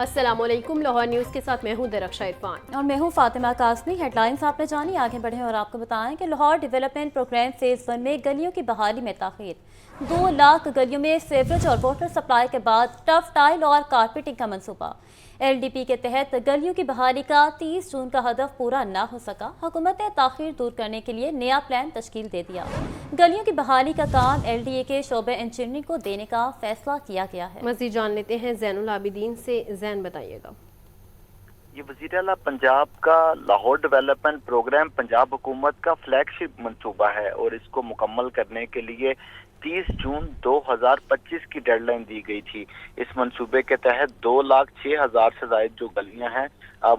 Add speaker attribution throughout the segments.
Speaker 1: अस्सलाम वालेकुम। लाहौर न्यूज़ के साथ मैं हूं दरख्शा इरफान
Speaker 2: और मैं हूं फातिमा कासमी। हेडलाइंस आपने जानी, आगे बढ़ें और आपको बताएं कि लाहौर डेवलपमेंट प्रोग्राम फेज़ 1 में गलियों की बहाली में ताख़ीर। 2 लाख गलियों में सीवरेज और वाटर सप्लाई के बाद टफ टाइल और कारपेटिंग का मंसूबा। LDP के तहत गलियों की बहाली का 30 जून का हदफ पूरा ना हो सका। हुकूमत ने ताख़ीर दूर करने के लिए नया प्लान तश्कील दे दिया। गलियों की बहाली का काम LDA के शोबे इंजीनियरिंग को देने का फैसला किया गया है।
Speaker 1: मज़ीद जान लेते हैं ज़ैनुल आबिदीन से। ज़ैन बताइएगा।
Speaker 3: ये वज़ीर आला पंजाब का लाहौर डेवलपमेंट प्रोग्राम पंजाब हुकूमत का फ्लैगशिप मंसूबा है और इसको मुकम्मल करने के लिए 30 जून 2025 की डेडलाइन दी गई थी। इस मंसूबे के तहत 2,06,000 से ज़ायद जो गलियां हैं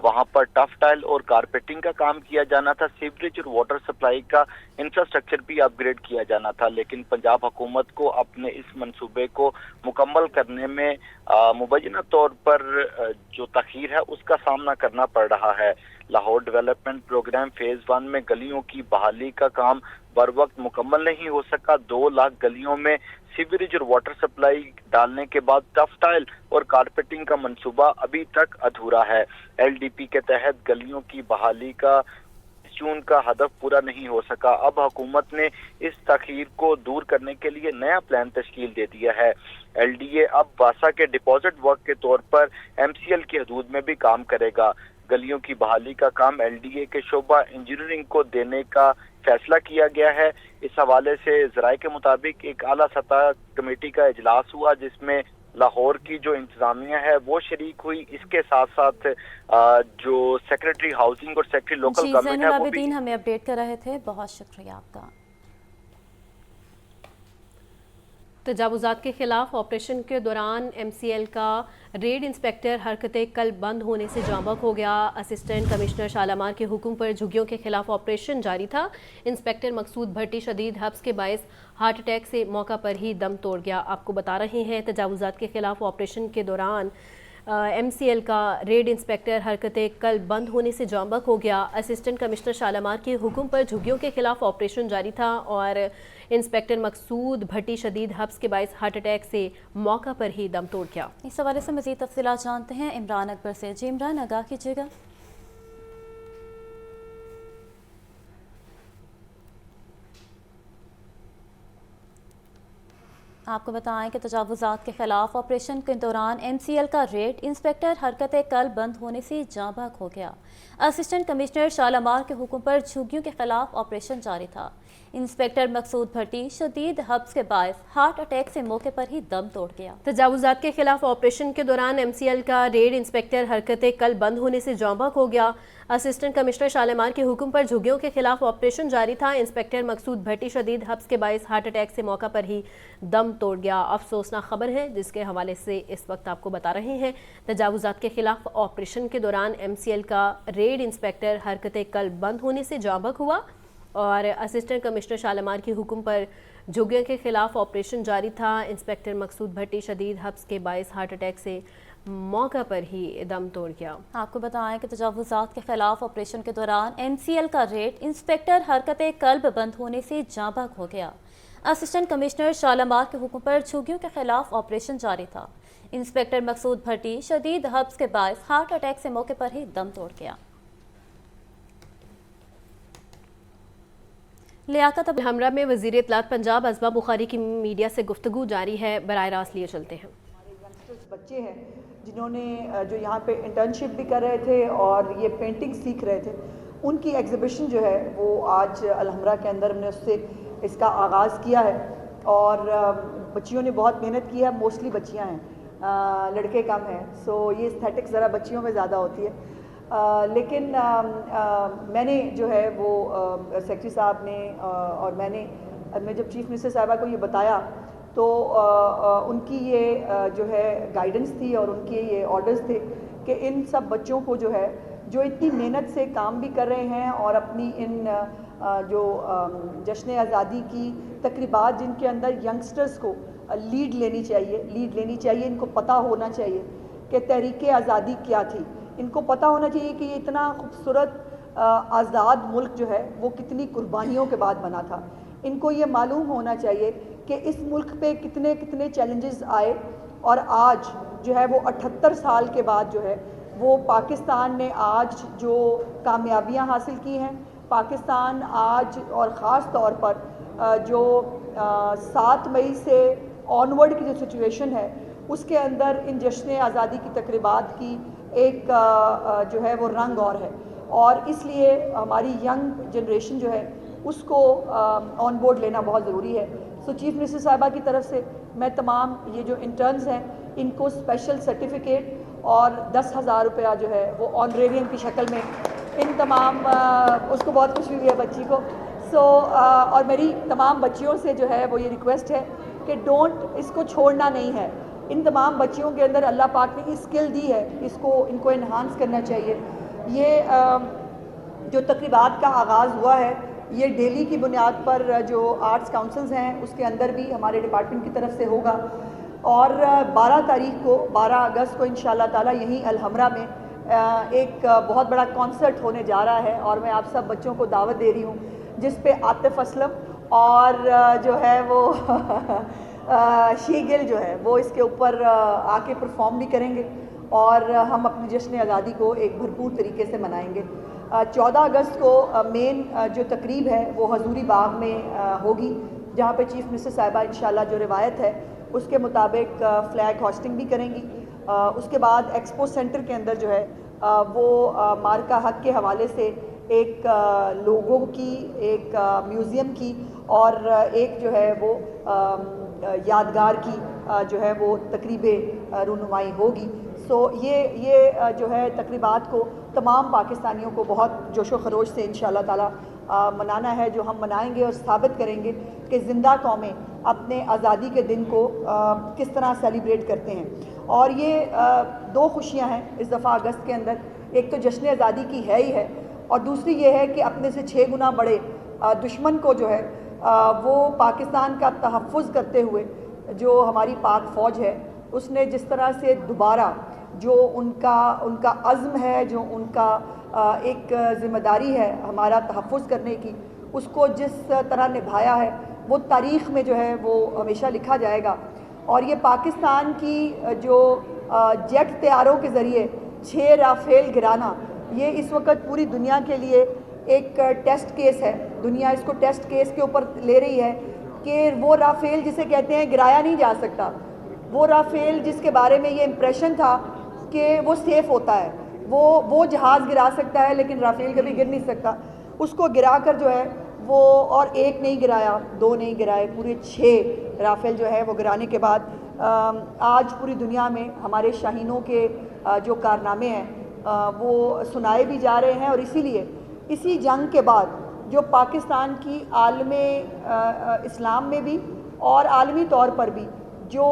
Speaker 3: वहां पर टफ टाइल और कारपेटिंग का काम किया जाना था। सीवरेज और वाटर सप्लाई का इंफ्रास्ट्रक्चर भी अपग्रेड किया जाना था, लेकिन पंजाब हुकूमत को अपने इस मंसूबे को मुकम्मल करने में मुबैना तौर पर जो तखीर है उसका सामना करना पड़ रहा है। लाहौर डेवलपमेंट प्रोग्राम फेज 1 में गलियों की बहाली का काम बर वक्त मुकम्मल नहीं हो सका। 2 लाख गलियों में सीवरेज और वाटर सप्लाई डालने के बाद टफ टाइल और कारपेटिंग का मंसूबा अभी तक अधूरा है। LDP के तहत गलियों की बहाली का जून का हदफ पूरा नहीं हो सका। अब हुकूमत ने इस तखीर को दूर करने के लिए नया प्लान तश्कील दे दिया है। LDA अब वासा के डिपॉजिट वर्क के तौर पर MCL की हदूद में भी काम करेगा। गलियों की बहाली का काम LDA के शोबा इंजीनियरिंग को देने का फैसला किया गया है। इस हवाले से ज़राए के मुताबिक एक आला सतह कमेटी का इजलास हुआ जिसमें लाहौर की जो इंतजामिया है वो शरीक हुई। इसके साथ साथ जो सेक्रेटरी हाउसिंग और सेक्रेटरी लोकल गवर्नमेंट है वो भी
Speaker 2: हमें अपडेट कर रहे थे। बहुत शुक्रिया आपका।
Speaker 1: तजावुज़ात के खिलाफ ऑपरेशन के दौरान MCL का रेड इंस्पेक्टर हरकतें कल बंद होने से जांबक हो गया। असिस्टेंट कमिश्नर शालामार के हुक्म पर झुग्गियों के खिलाफ ऑपरेशन जारी था। इंस्पेक्टर मकसूद भट्टी शदीद हब्स के बायस हार्ट अटैक से मौका पर ही दम तोड़ गया। आपको बता रहे हैं तजावुज़ात के खिलाफ ऑपरेशन के दौरान MCL का रेड इंस्पेक्टर हरकतें कल बंद होने से जांबक हो गया। असिस्टेंट कमिश्नर शालामार के हुक्म पर झुग्गियों के खिलाफ ऑपरेशन जारी था और इंस्पेक्टर मकसूद भट्टी शदीद हब्स के बायस हार्ट अटैक से मौका पर ही दम तोड़ गया।
Speaker 2: इस हवाले से मज़ीद तफसीलात जानते हैं इमरान अकबर से। जी इमरान, आगाह कीजिएगा। आपको बताएं कि तजावुज़ात के खिलाफ ऑपरेशन के दौरान MCL का रेड इंस्पेक्टर हरकतें कल बंद होने से जांबक हो गया। असिस्टेंट कमिश्नर शालामार के हुक्म पर झुग्गियों के खिलाफ ऑपरेशन जारी था। इंस्पेक्टर मकसूद भट्टी शदीद हब्स के बायस हार्ट अटैक से मौके पर ही दम तोड़ गया।
Speaker 1: तजावुज़ात के खिलाफ ऑपरेशन के दौरान MCL का रेड इंस्पेक्टर हरकतें कल बंद होने से जांबक हो गया। असिस्टेंट कमिश्नर शालामार के हुक्म पर झुग्गियों के खिलाफ ऑपरेशन जारी था। इंस्पेक्टर मकसूद भट्टी शदीद हब्स के बायस हार्ट अटैक से मौका पर ही दम तोड़ गया। अफसोसनाक खबर है जिसके हवाले से इस वक्त आपको बता रहे हैं। तजावुज़ात के खिलाफ ऑपरेशन के दौरान MCL का रेड इंस्पेक्टर हरकतें कल बंद होने से जांबक हुआ और असिस्टेंट कमिश्नर शालामार के हुक्म पर झुग्गियों के खिलाफ ऑपरेशन जारी था। इंस्पेक्टर मकसूद भट्टी शदीद हब्स के बायस हार्ट अटैक से मौका पर ही दम तोड़ गया।
Speaker 2: आपको बताएं कि तजावुज़ात के खिलाफ ऑपरेशन के दौरान MCL का रेड इंस्पेक्टर हरकतें कल्ब बंद होने से जांबक हो गया। असिस्टेंट कमिश्नर शालामार के हुक्म पर झुग्गियों के खिलाफ ऑपरेशन जारी था। इंस्पेक्टर मकसूद भट्टी शदीद हब्स के बायस हार्ट अटैक से मौके पर ही दम तोड़ गया। लियाकत अब
Speaker 1: हमरा में वज़ीर इत्तलात पंजाब असबा बुखारी की मीडिया से गुफ्तगू जारी है। बराह रास्त लिए चलते हैं।
Speaker 4: बच्चे हैं जिन्होंने जो यहाँ पे इंटर्नशिप भी कर रहे थे और ये पेंटिंग सीख रहे थे, उनकी एग्ज़िबिशन जो है वो आज अलहमरा के अंदर हमने उससे इसका आगाज़ किया है और बच्चियों ने बहुत मेहनत की है। मोस्टली बच्चियाँ हैं, लड़के कम हैं। सो ये एस्थेटिक्स ज़रा बच्चियों में ज़्यादा होती है। लेकिन मैंने जो है वो सेक्रेटरी साहब ने और मैं जब चीफ़ मिनिस्टर साहबा को ये बताया तो उनकी ये जो है गाइडेंस थी और उनके ये ऑर्डर्स थे कि इन सब बच्चों को जो है जो इतनी मेहनत से काम भी कर रहे हैं और अपनी इन जो जश्न आज़ादी की तकरीबात जिनके अंदर यंगस्टर्स को लीड लेनी चाहिए, इनको पता होना चाहिए कि तहरीक आज़ादी क्या थी। इनको पता होना चाहिए कि ये इतना खूबसूरत आज़ाद मुल्क जो है वो कितनी कुर्बानियों के बाद बना था। इनको ये मालूम होना चाहिए कि इस मुल्क पे कितने कितने चैलेंजेस आए और आज جو ہے وہ 78 سال کے بعد جو ہے وہ پاکستان نے آج جو کامیابیاں حاصل کی ہیں، پاکستان آج اور خاص طور پر جو 7 مئی سے آنورڈ کی جو سچویشن ہے اس کے اندر ان جشن آزادی کی تقریبات کی ایک جو ہے وہ رنگ اور ہے، اور اس لیے ہماری ینگ جنریشن جو ہے اس کو آن بورڈ لینا بہت ضروری ہے۔ سو چیف منسٹر صاحبہ کی طرف سے میں تمام یہ جو انٹرنز ہیں ان کو اسپیشل سرٹیفکیٹ اور 10,000 روپیہ جو ہے وہ آنریریم کی شکل میں ان تمام اس کو بہت خوشی ہوئی ہے بچی کو، اور میری تمام بچیوں سے جو ہے وہ یہ ریکویسٹ ہے کہ ڈونٹ، اس کو چھوڑنا نہیں ہے۔ ان تمام بچیوں کے اندر اللہ پاک نے اسکل دی ہے، ان کو انہانس کرنا چاہیے۔ یہ جو تقریبات کا آغاز ہوا ہے یہ ڈیلی کی بنیاد پر جو آرٹس کاؤنسلز ہیں اس کے اندر بھی ہمارے ڈپارٹمنٹ کی طرف سے ہوگا، اور 12 اگست کو انشاءاللہ تعالی یہیں الحمرہ میں ایک بہت بڑا کانسرٹ ہونے جا رہا ہے، اور میں آپ سب بچوں کو دعوت دے رہی ہوں جس پہ عاطف اسلم اور جو ہے وہ شی گل جو ہے وہ اس کے اوپر آ کے پرفارم بھی کریں گے، اور ہم اپنی جشن آزادی کو ایک بھرپور طریقے سے منائیں گے۔ 14 اگست کو مین جو تقریب ہے وہ حضوری باغ میں ہوگی، جہاں پہ چیف منسٹر صاحبہ انشاءاللہ جو روایت ہے اس کے مطابق فلیگ ہاسٹنگ بھی کریں گی۔ اس کے بعد ایکسپو سینٹر کے اندر جو ہے وہ مارکا حق کے حوالے سے ایک لوگوں کی، ایک میوزیم کی اور ایک جو ہے وہ یادگار کی جو ہے وہ تقریب رونمائی ہوگی۔ سو یہ جو ہے تقریبات کو تمام پاکستانیوں کو بہت جوش و خروش سے انشاءاللہ تعالی منانا ہے، جو ہم منائیں گے اور ثابت کریں گے کہ زندہ قومیں اپنے آزادی کے دن کو کس طرح سیلیبریٹ کرتے ہیں۔ اور یہ 2 خوشیاں ہیں اس دفعہ اگست کے اندر، ایک تو جشن آزادی کی ہے ہی ہے، اور دوسری یہ ہے کہ اپنے سے 6 گنا بڑے دشمن کو جو ہے وہ پاکستان کا تحفظ کرتے ہوئے جو ہماری پاک فوج ہے اس نے جس طرح سے دوبارہ جو ان کا عزم ہے، جو ان کا ایک ذمہ داری ہے ہمارا تحفظ کرنے کی، اس کو جس طرح نبھایا ہے وہ تاریخ میں جو ہے وہ ہمیشہ لکھا جائے گا۔ اور یہ پاکستان کی جو جیٹ طیاروں کے ذریعے 6 رافیل گرانا، یہ اس وقت پوری دنیا کے لیے ایک ٹیسٹ کیس ہے۔ دنیا اس کو ٹیسٹ کیس کے اوپر لے رہی ہے کہ وہ رافیل جسے کہتے ہیں گرایا نہیں جا سکتا، وہ رافیل جس کے بارے میں یہ امپریشن تھا کہ وہ سیف ہوتا ہے، وہ جہاز گرا سکتا ہے لیکن رافیل کبھی گر نہیں سکتا، اس کو گرا کر جو ہے وہ، اور 1 نہیں گرایا، 2 نہیں گرائے، پورے 6 رافیل جو ہے وہ گرانے کے بعد آج پوری دنیا میں ہمارے شاہینوں کے جو کارنامے ہیں وہ سنائے بھی جا رہے ہیں۔ اور اسی لیے اسی جنگ کے بعد جو پاکستان کی عالم اسلام میں بھی اور عالمی طور پر بھی جو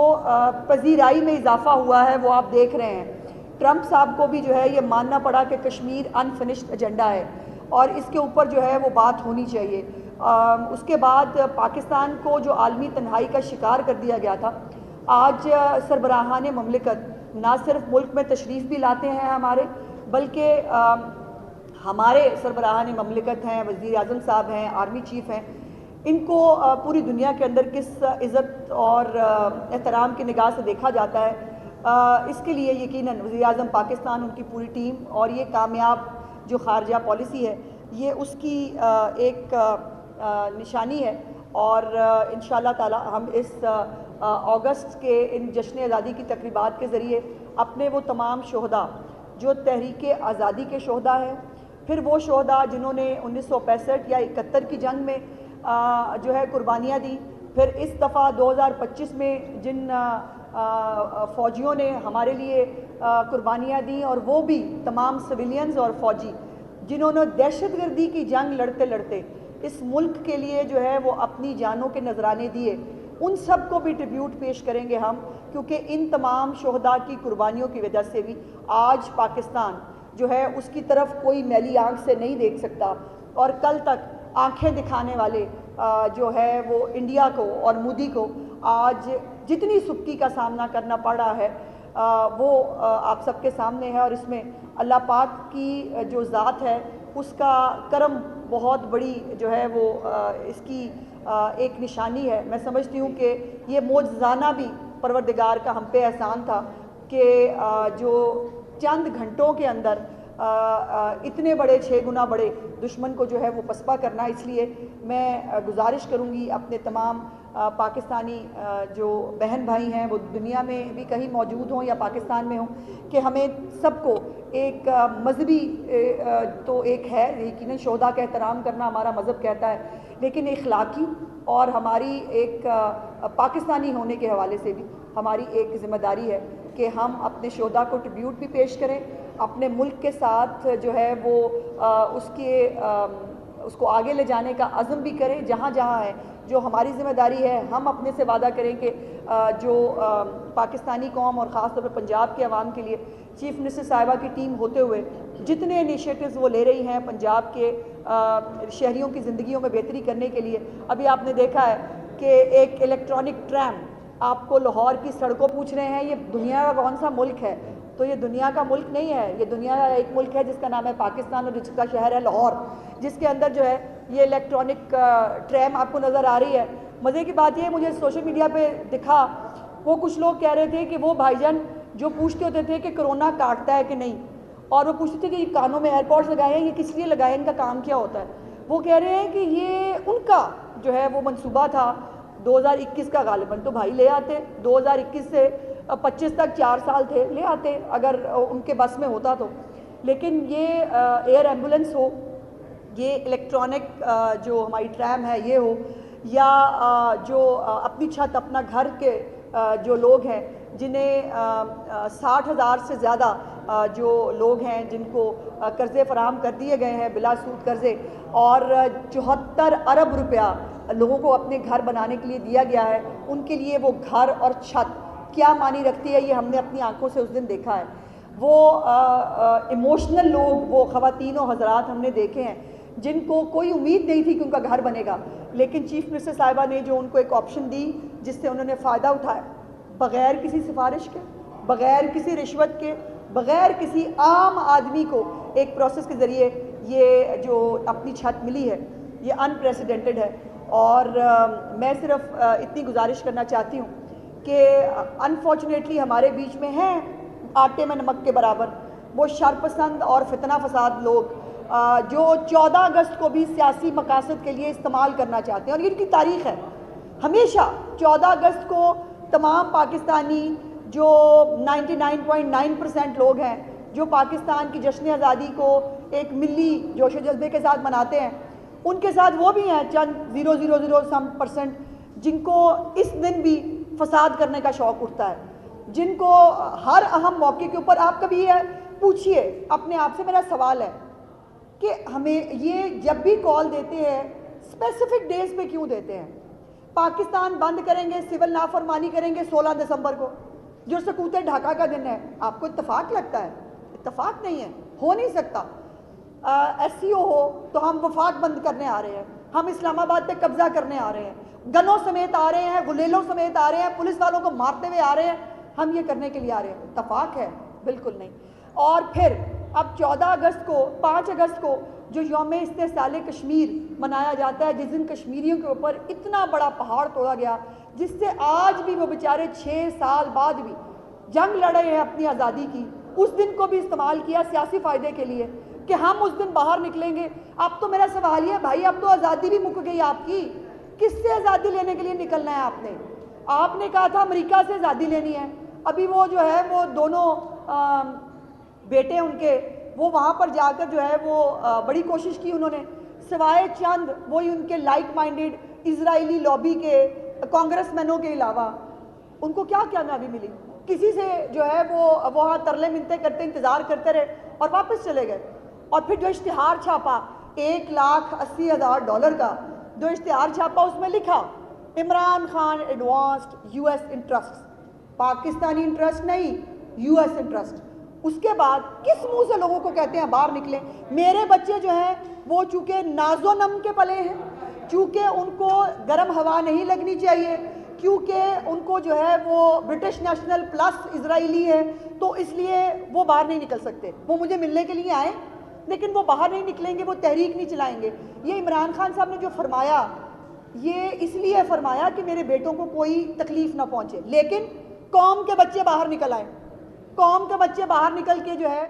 Speaker 4: پذیرائی میں اضافہ ہوا ہے وہ آپ دیکھ رہے ہیں۔ ٹرمپ صاحب کو بھی جو ہے یہ ماننا پڑا کہ کشمیر انفنشڈ ایجنڈا ہے اور اس کے اوپر جو ہے وہ بات ہونی چاہیے۔ اس کے بعد پاکستان کو جو عالمی تنہائی کا شکار کر دیا گیا تھا، آج سربراہان مملکت نہ صرف ملک میں تشریف بھی لاتے ہیں ہمارے، بلکہ ہمارے سربراہان مملکت ہیں، وزیر اعظم صاحب ہیں، آرمی چیف ہیں، ان کو پوری دنیا کے اندر کس عزت اور احترام کی نگاہ سے دیکھا جاتا ہے۔ اس کے لیے یقیناً وزیر اعظم پاکستان، ان کی پوری ٹیم اور یہ کامیاب جو خارجہ پالیسی ہے یہ اس کی ایک نشانی ہے، اور انشاءاللہ تعالی ہم اس اگست کے ان جشن آزادی کی تقریبات کے ذریعے اپنے وہ تمام شہداء جو تحریک آزادی کے شہداء ہیں، پھر وہ شہداء جنہوں نے 1965 یا 71 کی جنگ میں جو ہے قربانیاں دی، پھر اس دفعہ 2025 میں جن فوجیوں نے ہمارے لیے قربانیاں دیں، اور وہ بھی تمام سویلینز اور فوجی جنہوں نے دہشت گردی کی جنگ لڑتے لڑتے اس ملک کے لیے جو ہے وہ اپنی جانوں کے نذرانے دیے، ان سب کو بھی ٹریبیوٹ پیش کریں گے ہم، کیونکہ ان تمام شہداء کی قربانیوں کی وجہ سے بھی آج پاکستان جو ہے اس کی طرف کوئی میلی آنکھ سے نہیں دیکھ سکتا، اور کل تک آنکھیں دکھانے والے جو ہے وہ انڈیا کو اور مودی کو آج جتنی سستی کا سامنا کرنا پڑ رہا ہے وہ آپ سب کے سامنے ہے، اور اس میں اللہ پاک کی جو ذات ہے اس کا کرم بہت بڑی جو ہے وہ اس کی ایک نشانی ہے۔ میں سمجھتی ہوں کہ یہ معجزانہ بھی پروردگار کا ہم پہ احسان تھا کہ جو چند گھنٹوں کے اندر اتنے بڑے 6 گنا بڑے دشمن کو جو ہے وہ پسپا کرنا. اس لیے میں گزارش کروں گی اپنے تمام پاکستانی جو بہن بھائی ہیں وہ دنیا میں بھی کہیں موجود ہوں یا پاکستان میں ہوں کہ ہمیں سب کو ایک مذہبی تو ایک ہے یقیناً شہداء کا احترام کرنا ہمارا مذہب کہتا ہے, لیکن اخلاقی اور ہماری ایک پاکستانی ہونے کے حوالے سے بھی ہماری ایک ذمہ داری ہے کہ ہم اپنے شہداء کو ٹریبیوٹ بھی پیش کریں, اپنے ملک کے ساتھ جو ہے وہ اس کو آگے لے جانے کا عزم بھی کریں. جہاں جہاں ہے جو ہماری ذمہ داری ہے ہم اپنے سے وعدہ کریں کہ جو پاکستانی قوم اور خاص طور پہ پنجاب کے عوام کے لیے چیف منسٹر صاحبہ کی ٹیم ہوتے ہوئے جتنے انیشیٹوز وہ لے رہی ہیں پنجاب کے شہریوں کی زندگیوں میں بہتری کرنے کے لیے. ابھی آپ نے دیکھا ہے کہ ایک الیکٹرانک ٹریم آپ کو لاہور کی سڑکوں پوچھ رہے ہیں یہ دنیا کا کون سا ملک ہے, تو یہ دنیا کا ملک نہیں ہے, یہ دنیا کا ایک ملک ہے جس کا نام ہے پاکستان اور جس کا شہر ہے لاہور, جس کے اندر جو ہے یہ الیکٹرانک ٹریم آپ کو نظر آ رہی ہے. مزے کی بات یہ مجھے سوشل میڈیا پہ دکھا, وہ کچھ لوگ کہہ رہے تھے کہ وہ بھائی جان جو پوچھتے ہوتے تھے کہ کرونا کاٹتا ہے کہ نہیں, اور وہ پوچھتے تھے کہ یہ کانوں میں ایئرپوڈس لگائے ہیں یہ کس لیے لگائے, ان کا کام کیا ہوتا ہے. وہ کہہ رہے ہیں کہ یہ ان کا جو ہے وہ منصوبہ تھا 2021 کا, غالباً تو بھائی لے آتے 2021 سے 25 تک 4 سال تھے, لے آتے اگر ان کے بس میں ہوتا تو. لیکن یہ ایئر ایمبولنس ہو, یہ الیکٹرانک جو ہماری ٹریم ہے یہ ہو, یا جو اپنی چھت اپنا گھر کے جو لوگ ہیں جنہیں 60,000 سے زیادہ جو لوگ ہیں جن کو قرضے فراہم کر دیے گئے ہیں بلا سود قرضے, اور 74 ارب روپیہ لوگوں کو اپنے گھر بنانے کے لیے دیا گیا ہے, ان کے لیے وہ گھر اور چھت کیا معنی رکھتی ہے یہ ہم نے اپنی آنکھوں سے اس دن دیکھا ہے. وہ ایموشنل لوگ, وہ خواتین و حضرات ہم نے دیکھے ہیں جن کو کوئی امید نہیں تھی کہ ان کا گھر بنے گا, لیکن چیف منسٹر صاحبہ نے جو ان کو ایک آپشن دی جس سے انہوں نے فائدہ اٹھایا, بغیر کسی سفارش کے, بغیر کسی رشوت کے, بغیر کسی عام آدمی کو ایک پروسیس کے ذریعے یہ جو اپنی چھت ملی ہے یہ انپریسیڈنٹڈ ہے. اور میں صرف اتنی گزارش کرنا چاہتی ہوں کہ انفارچونیٹلی ہمارے بیچ میں ہیں آٹے میں نمک کے برابر وہ شرپسند اور فتنہ فساد لوگ جو 14 اگست کو بھی سیاسی مقاصد کے لیے استعمال کرنا چاہتے ہیں, اور یہ ان کی تاریخ ہے. ہمیشہ 14 اگست کو تمام پاکستانی جو 99.9% لوگ ہیں جو پاکستان کی جشن آزادی کو ایک ملی جوش و جذبے کے ساتھ مناتے ہیں, ان کے ساتھ وہ بھی ہیں چند 0.00% جن کو اس دن بھی فساد کرنے کا شوق اٹھتا ہے, جن کو ہر اہم موقع کے اوپر. آپ کبھی یہ پوچھئے اپنے آپ سے, میرا سوال ہے کہ ہمیں یہ جب بھی کال دیتے ہیں اسپیسیفک ڈیز پہ کیوں دیتے ہیں؟ پاکستان بند کریں گے, سول نافرمانی کریں گے 16 دسمبر کو جو سقوط ڈھاکہ کا دن ہے. آپ کو اتفاق لگتا ہے؟ اتفاق نہیں ہے, ہو نہیں سکتا. ایس سی او ہو تو ہم وفاق بند کرنے آ رہے ہیں, ہم اسلام آباد پہ قبضہ کرنے آ رہے ہیں, گنوں سمیت آ رہے ہیں, غلیلوں سمیت آ رہے ہیں, پولیس والوں کو مارتے ہوئے آ رہے ہیں, ہم یہ کرنے کے لیے آ رہے ہیں. اتفاق ہے؟ بالکل نہیں. اور پھر اب 14 اگست کو 5 اگست کو جو یوم استحصال کشمیر منایا جاتا ہے, جس دن کشمیریوں کے اوپر اتنا بڑا پہاڑ توڑا گیا جس سے آج بھی وہ بیچارے 6 سال بعد بھی جنگ لڑ رہے ہیں اپنی آزادی کی, اس دن کو بھی استعمال کیا سیاسی فائدے کے لیے کہ ہم اس دن باہر نکلیں گے. اب تو میرا سوال یہ ہے بھائی, اب تو آزادی بھی مک گئی آپ کی, کس سے آزادی لینے کے لیے نکلنا ہے آپ نے؟ آپ نے کہا تھا امریکہ سے آزادی لینی ہے, ابھی وہ جو ہے وہ دونوں بیٹے ان کے وہ وہاں پر جا کر جو ہے وہ بڑی کوشش کی انہوں نے, سوائے چند وہی ان کے لائک مائنڈڈ اسرائیلی لابی کے کانگریس مینوں کے علاوہ ان کو کیا کامیابی ملی؟ کسی سے جو ہے وہ وہاں ترلے منتیں کرتے انتظار کرتے رہے اور واپس چلے گئے. اور پھر جو اشتہار چھاپا $1,80,000 کا جو اشتہار چھاپا, اس میں لکھا Imran Khan advanced US interest, Pakistani interest نہیں, US انٹرسٹ. اس کے بعد کس منہ سے لوگوں کو کہتے ہیں باہر نکلیں؟ میرے بچے جو ہیں وہ چونکہ ناز و نم کے پلے ہیں, چونکہ ان کو گرم ہوا نہیں لگنی چاہیے, کیونکہ ان کو جو ہے وہ برٹش نیشنل پلس اسرائیلی ہے, تو اس لیے وہ باہر نہیں نکل سکتے. وہ مجھے ملنے کے لیے آئیں لیکن وہ باہر نہیں نکلیں گے, وہ تحریک نہیں چلائیں گے. یہ عمران خان صاحب نے جو فرمایا یہ اس لیے فرمایا کہ میرے بیٹوں کو کوئی تکلیف نہ پہنچے, لیکن قوم کے بچے باہر نکل آئیں. कौम के बच्चे बाहर निकल के जो है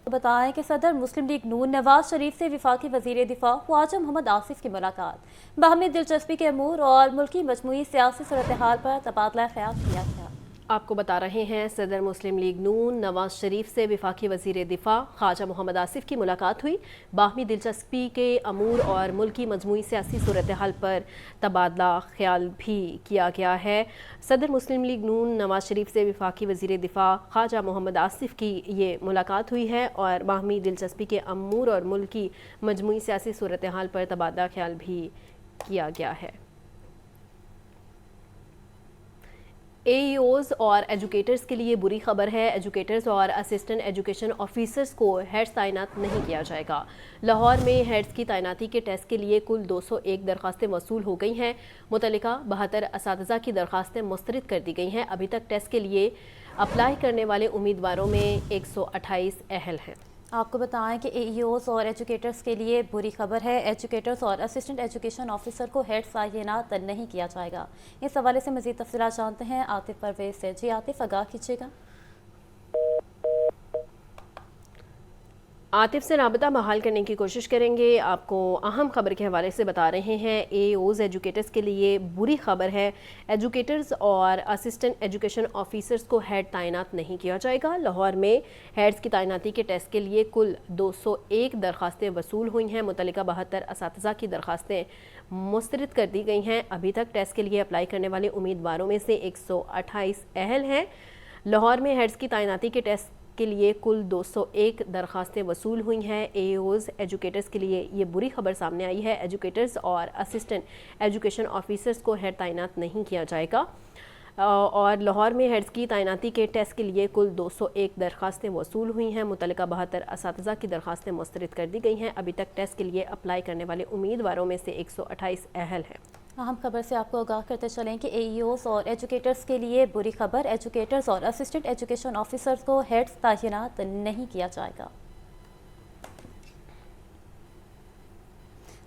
Speaker 2: बताएं कि सदर मुस्लिम लीग नून नवाज शरीफ से वफाकी वजीर दिफा ख्वाजा मोहम्मद आसिफ की मुलाकात। बाहमी दिलचस्पी के अमूर और मुल्की मजमूई सियासी सूरत हाल पर तबादला ख्याल किया गया।
Speaker 1: आपको बता रहे हैं सदर मुस्लिम लीग नून नवाज शरीफ से वफाकी वजीर दिफा ख्वाजा मोहम्मद आसिफ की मुलाकात हुई। बाहमी दिलचस्पी के अमूर और मुल्की मजमूई सियासी सूरत हाल पर तबादला ख्याल भी किया गया है। सदर मुस्लिम लीग नून नवाज शरीफ से वफाकी वजीर दिफा ख्वाजा मोहम्मद आसिफ की ये मुलाकात हुई है और बाहमी दिलचस्पी के अमूर और मुल्की मजमूई सियासी सूरत हाल पर तबादला ख्याल भी किया गया है। AEOs और एजुकेटर्स के लिए बुरी खबर है। एजुकेटर्स और असिस्टेंट एजुकेशन ऑफिसर्स को हेड्स तैनात नहीं किया जाएगा। लाहौर में हेड्स की तैनाती के टेस्ट के लिए कुल 201 दरख्वास्तें वसूल हो गई हैं। मुतल्लिका 72 असातिज़ा की दरख्वास्तें मुस्तरद कर दी गई हैं। अभी तक टेस्ट के लिए अप्लाई करने वाले उम्मीदवारों में 128 अहल हैं।
Speaker 2: आपको बताएं कि AEOs और एजुकेटर्स के लिए बुरी खबर है। एजुकेटर्स और असिस्टेंट एजुकेशन ऑफिसर को हेड्स तैनात नहीं किया जाएगा। इस हवाले से मज़ीद तफसीलात जानते हैं आतिफ परवेज से। जी आतिफ, आगाह कीजिएगा।
Speaker 1: आतिफ से राबता बहाल करने की कोशिश करेंगे। आपको अहम खबर के हवाले से बता रहे हैं AEOs एजुकेटर्स के लिए बुरी खबर है। एजुकेटर्स और असिस्टेंट एजुकेशन ऑफिसर्स को हेड तैनात नहीं किया जाएगा। लाहौर में हेड्स की तैनाती के टेस्ट के लिए कुल 201 दरख्वास्तें वसूल हुई हैं। मुतल्लिका 72 असातिज़ा की दरख्वास्तें मुस्तरद कर दी गई हैं। अभी तक टेस्ट के लिए अप्लाई करने वाले उम्मीदवारों में से 128 अहल हैं। लाहौर में हेड्स की तैनाती के टेस्ट के लिए कुल 201 दरख्वास्तें वसूल हुई हैं। AEOs एजुकेटर्स के लिए ये बुरी खबर सामने आई है। एजुकेटर्स और असिस्टेंट एजुकेशन ऑफिसर्स को हेड तैनात नहीं किया जाएगा और लाहौर में हेड्स की तैनाती के टेस्ट के लिए कुल 201 दरख्वास्तें वसूल हुई हैं। मुतल्लिका 72 असातिज़ा की दरख्वास्तें मुस्तरद कर दी गई हैं। अभी तक टेस्ट के लिए अप्लाई करने वाले उम्मीदवारों में से 128 अहल हैं।
Speaker 2: अहम खबर से आपको आगाह करते चलें कि AEOs और एजुकेटर्स के लिए बुरी खबर। एजुकेटर्स और असिस्टेंट एजुकेशन ऑफिसर्स को हेड्स तैनात नहीं किया जाएगा।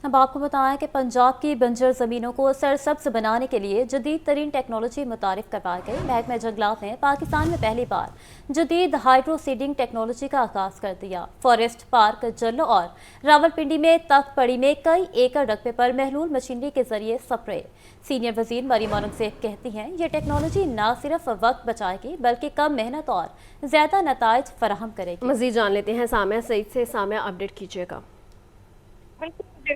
Speaker 2: अब आपको बताएं कि पंजाब की बंजर ज़मीनों को सरसब्ज बनाने के लिए जदीद तरीन टेक्नोलॉजी मुतारिफ करवाई गई। महकमा जंगलात ने पाकिस्तान में पहली बार जदीद हाइड्रो सीडिंग टेक्नोलॉजी का आगाज़ कर दिया। फॉरेस्ट पार्क जल्लो और रावलपिंडी में तख्तपड़ी में कई एकड़ रकबे पर महलूल मशीनरी के जरिए स्प्रे। सीनियर वजीर मरियम औरंगज़ेब कहती हैं ये टेक्नोलॉजी न सिर्फ वक्त बचाएगी बल्कि कम मेहनत और ज़्यादा नताइज फराहम करेगी।
Speaker 1: मज़ीद जान लेते हैं सामिया सईद से। सामिया, अपडेट कीजिएगा।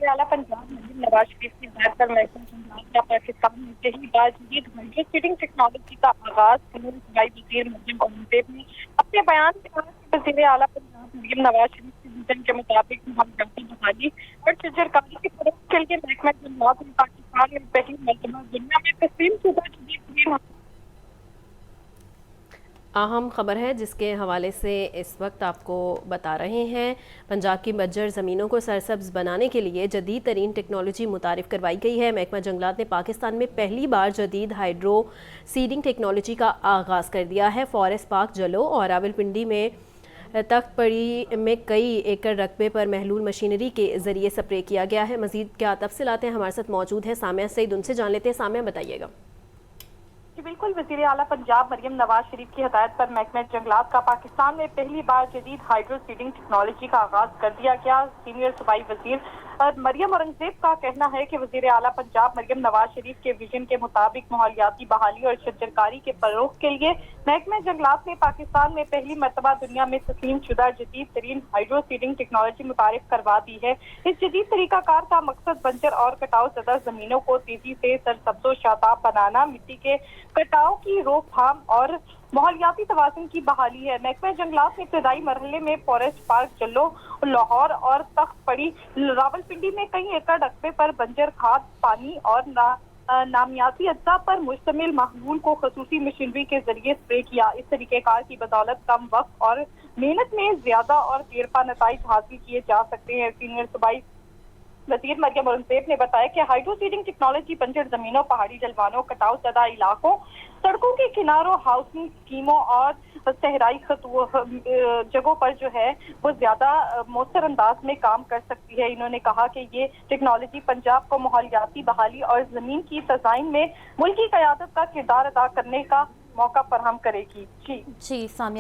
Speaker 5: आला पंजाब नवाज शरीफ की हिदायत पर महकमा जंगलात का पाकिस्तान में पहली बार जदीद हाइड्रो सीडिंग टेक्नोलॉजी का आगाज सूबाई वज़ीर मरियम औरंगज़ेब ने अपने बयान में कहा कि वज़ीर आला पंजाब मरियम नवाज शरीफ के विजन के मुताबिक माहौलियाती बहाली और शजरकारी के फरोग के लिए महकमा जंगलात ने पाकिस्तान में पहली मरतबा दुनिया में तस्लीम शुदा जदीद
Speaker 1: अहम खबर है जिसके हवाले से इस वक्त आपको बता रहे हैं। पंजाब की बंजर ज़मीनों को सरसब्ज बनाने के लिए जदीद तरीन टेक्नोलॉजी मुतारिफ करवाई गई है। महकमा जंगलात ने पाकिस्तान में पहली बार जदीद हाइड्रो सीडिंग टेक्नोलॉजी का आगाज़ कर दिया है। फॉरेस्ट पार्क जलो और रावलपिंडी में तख्तपड़ी में कई एकड़ रकबे पर महलूल मशीनरी के ज़रिए स्प्रे किया गया है। मज़ीद क्या तफसीलात हैं, हमारे साथ मौजूद है सामिया सईद, उनसे जान लेते हैं। सामिया, बताइएगा।
Speaker 5: बिल्कुल, वज़ीर आला पंजाब मरियम नवाज शरीफ की हिदायत पर महकमा जंगलात का पाकिस्तान में पहली बार जदीद हाइड्रो सीडिंग टेक्नोलॉजी का आगाज कर दिया गया। सीनियर सूबाई वज़ीर मरियम औरंगज़ेब का कहना है कि वज़ीर आला पंजाब मरियम नवाज शरीफ के विजन के मुताबिक माहौलियाती बहाली और शजरकारी के फरोग के लिए महकमा जंगलात ने पाकिस्तान में पहली मरतबा दुनिया में तस्लीम शुदा जदीद तरीन हाइड्रो सीडिंग टेक्नोलॉजी मुतारिफ करवा दी है। इस जदीद तरीकाकार का मकसद बंजर और कटाव ज़दा जमीनों को तेजी से सरसब्ज़ो शादाब बनाना, मिट्टी के कटाव की रोकथाम और माहौलियाती तवाज़ुन की बहाली है। महकमा जंगलात ने इब्तदाई मरहले में फॉरेस्ट पार्क जल्लो, लाहौर और तख्तपड़ी रावलपिंडी में कई एकड़ रकबे पर बंजर खाद, पानी और नामियाती अज्जा पर मुश्तमिल महलूल को खसूसी मशीनरी के जरिए स्प्रे किया। इस तरीक़ेकार की बदौलत कम वक्त और मेहनत में ज्यादा और देरपा नताइज हासिल किए जा सकते हैं। सीनियर सूबाई वज़ीर मरियम औरंगज़ेब ने बताया कि हाइड्रो सीडिंग टेक्नोलॉजी बंजर जमीनों, पहाड़ी जलवानों, कटाव ज़दा इलाकों, सड़कों के किनारों, हाउसिंग स्कीमों और सहराई जगहों पर जो है वो ज्यादा मौसर अंदाज में काम कर सकती है। इन्होंने कहा कि ये टेक्नोलॉजी पंजाब को माहौलियाती बहाली और जमीन की तज़ाइन में मुल्की क़यादत का किरदार अदा करने का मौका फराहम करेगी। जी
Speaker 2: सामिया